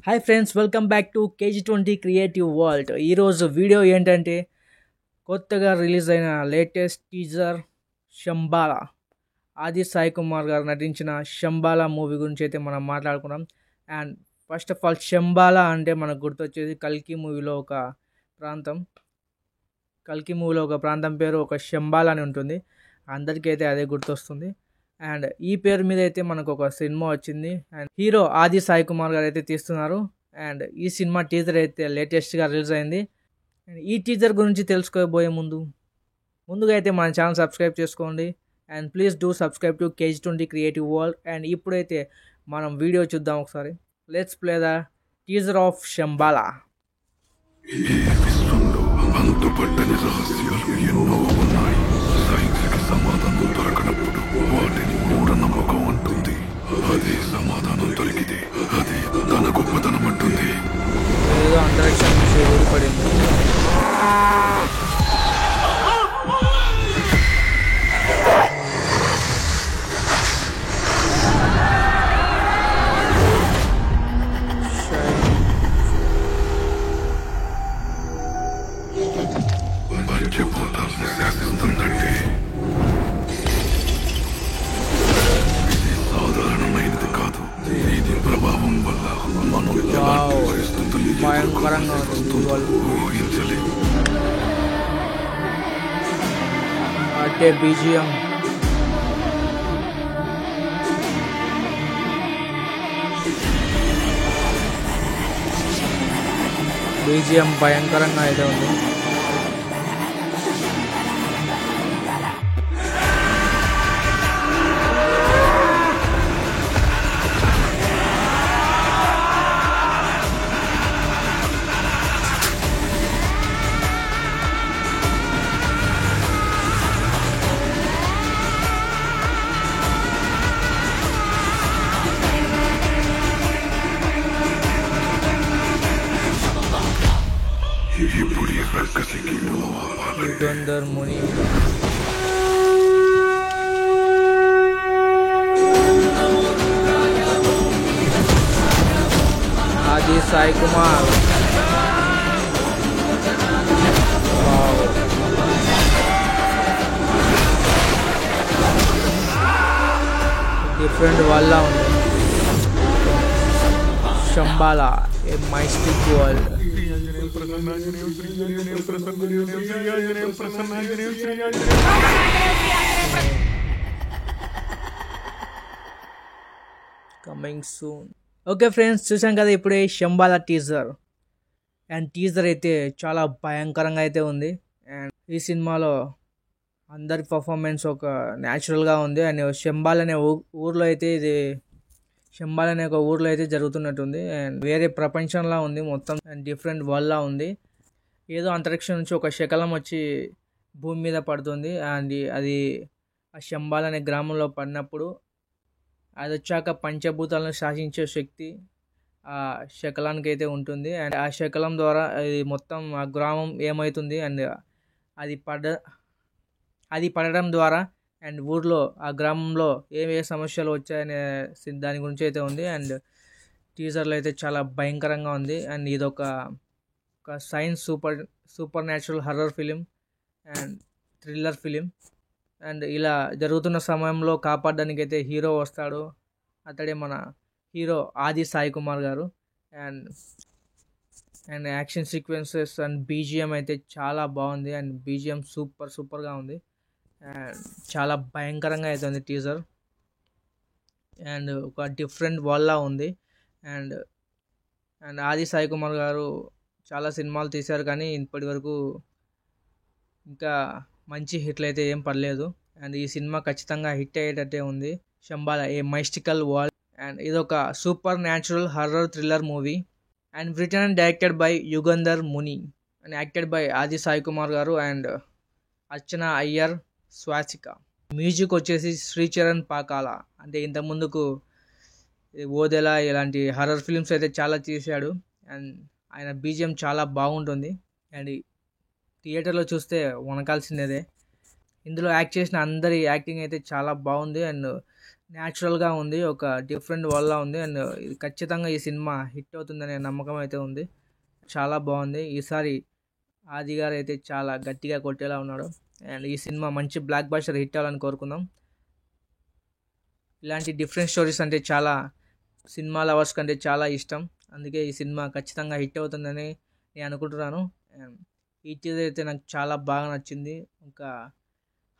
Hi friends, welcome back to KG20 creative world. ఈరోజు video ఏంటంటే కొత్తగా రిలీజ్ అయిన లేటెస్ట్ టీజర్ శంబాలా, ఆది సాయి కుమార్ గారు నటించిన శంబాలా మూవీ గురించి అయితే మనం మాట్లాడుకున్నాం. And first of all, Shambhala అంటే మనకు గుర్తొచ్చేది కల్కి మూవీలో ఒక ప్రాంతం పేరు ఒక శంబాలా అని ఉంటుంది. అందరికీ అయితే అదే గుర్తొస్తుంది. అండ్ ఈ పేరు మీద అయితే మనకు ఒక సినిమా వచ్చింది. అండ్ హీరో ఆది సాయి కుమార్ గారు అయితే తీస్తున్నారు. అండ్ ఈ సినిమా టీజర్ అయితే లేటెస్ట్గా రిలీజ్ అయింది. అండ్ ఈ టీజర్ గురించి తెలుసుకోబోయే ముందుగా అయితే మన ఛానల్ సబ్స్క్రైబ్ చేసుకోండి. And please do subscribe to KG20 creative world. And ఇప్పుడైతే మనం వీడియో చూద్దాం ఒకసారి. Let's play the teaser of Shambala. అంతుపట్టని రహస్యాలు ఎన్నో ఉన్నాయి. సైన్స్కి సమాధానం దొరకనప్పుడు వాటిని మూఢనమ్మకం అంటుంది. అదే సమాధానం దొరికితే అది తన గొప్పతనం అంటుంది. ఏదో అంతరిక్షం నుంచి ఊడిపడింది. పంచభూతాలను శాసిస్తుందంటే ఇది సాధారణమైనది కాదు. ఇది ప్రభావం వల్ల మనం ఎలాంటి పరిస్థితులు భయంకరంగా ఉంటుంది. ఊహించలేము. అంటే బీజిఎం భయంకరంగా అయితే ఉంది. ఇప్పుడు ఈ రక్కసికి యుగంధర్ ముని ఆది సాయి కుమార్. డిఫరెంట్ వల్ల ఉంది. Shambhala, a mystic world. Coming soon. Okay friends, చూసాం కదా ఇప్పుడే శంబాలా టీజర్. అండ్ టీజర్ అయితే చాలా భయంకరంగా అయితే ఉంది. అండ్ ఈ సినిమాలో అందరి పర్ఫార్మెన్స్ ఒక న్యాచురల్గా ఉంది. అండ్ శంబాల్ అనే ఒక ఊర్లో అయితే జరుగుతున్నట్టుంది. అండ్ వేరే ప్రపంచంలా ఉంది మొత్తం. అండ్ డిఫరెంట్ వరల్డ్లా ఉంది. ఏదో అంతరిక్షం నుంచి ఒక శకలం వచ్చి భూమి మీద పడుతుంది. అండ్ అది ఆ శంబాల్ అనే గ్రామంలో పడినప్పుడు అది వచ్చాక పంచభూతాలను శాసించే శక్తి ఆ శకలానికి అయితే ఉంటుంది. అండ్ ఆ శకలం ద్వారా అది మొత్తం ఆ గ్రామం ఏమవుతుంది. అండ్ అది పడడం ద్వారా అండ్ ఊర్లో ఆ గ్రామంలో ఏ సమస్యలు వచ్చాయనే దాని గురించి అయితే ఉంది. అండ్ టీజర్లో అయితే చాలా భయంకరంగా ఉంది. అండ్ ఇది ఒక science super natural horror film and thriller film. And ఇలా జరుగుతున్న సమయంలో కాపాడడానికి అయితే హీరో వస్తాడు. అతడే మన హీరో ఆది Sai Kumar garu. And action sequences and BGM అయితే చాలా బాగుంది. అండ్ బీజిఎం సూపర్గా ఉంది. అండ్ చాలా భయంకరంగా అయితే ఉంది టీజర్. అండ్ ఒక డిఫరెంట్ వరల్డ్లా ఉంది. అండ్ ఆది సాయి కుమార్ గారు చాలా సినిమాలు తీశారు, కానీ ఇప్పటి వరకు ఇంకా మంచి హిట్లు అయితే ఏం పడలేదు. అండ్ ఈ సినిమా ఖచ్చితంగా హిట్ అయ్యేటట్టే ఉంది. Shambhala, a mystical world. And ఇదొక supernatural horror thriller movie. And written and directed by Yugandhar Muni and acted by Aadi Sai Kumar garu and Archana Iyer, Swasika. Music వచ్చేసి శ్రీచరణ్ పాకాల. అంటే ఇంతకుముందుకు ఓదెలా ఇలాంటి హర్రర్ ఫిల్మ్స్ అయితే చాలా తీశాడు. అండ్ ఆయన బీజిఎం చాలా బాగుంటుంది. అండ్ థియేటర్లో చూస్తే వనకాల్సిందే. ఇందులో యాక్ట్ చేసిన అందరి యాక్టింగ్ అయితే చాలా బాగుంది. అండ్ న్యాచురల్గా ఉంది, ఒక డిఫరెంట్ వరల్డ్లా ఉంది. అండ్ ఇది ఖచ్చితంగా ఈ సినిమా హిట్ అవుతుందనే నమ్మకం అయితే ఉంది. చాలా బాగుంది. ఈసారి ఆది గారు అయితే చాలా గట్టిగా కొట్టేలా ఉన్నాడు. అండ్ ఈ సినిమా మంచి బ్లాక్ బస్టర్ హిట్ అవ్వాలని కోరుకుందాం. ఇలాంటి డిఫరెంట్ స్టోరీస్ అంటే చాలా సినిమా లవర్స్ కంటే చాలా ఇష్టం. అందుకే ఈ సినిమా ఖచ్చితంగా హిట్ అవుతుందని నేను అనుకుంటున్నాను. అండ్ ఈ టీజర్ అయితే నాకు చాలా బాగా నచ్చింది. ఇంకా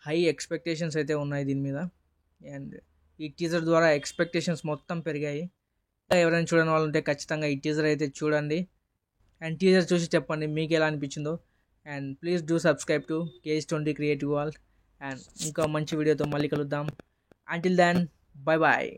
హై ఎక్స్పెక్టేషన్స్ అయితే ఉన్నాయి దీని మీద. అండ్ ఈ టీజర్ ద్వారా ఎక్స్పెక్టేషన్స్ మొత్తం పెరిగాయి. ఇంకా ఎవరైనా చూడని వాళ్ళు ఉంటే ఖచ్చితంగా ఈ టీజర్ అయితే చూడండి. అండ్ టీజర్ చూసి చెప్పండి మీకు ఎలా అనిపించిందో. And please do subscribe to KH20 creative world. And ఇంకా మంచి వీడియోతో మళ్ళీ కలుద్దాం. Until then, bye bye.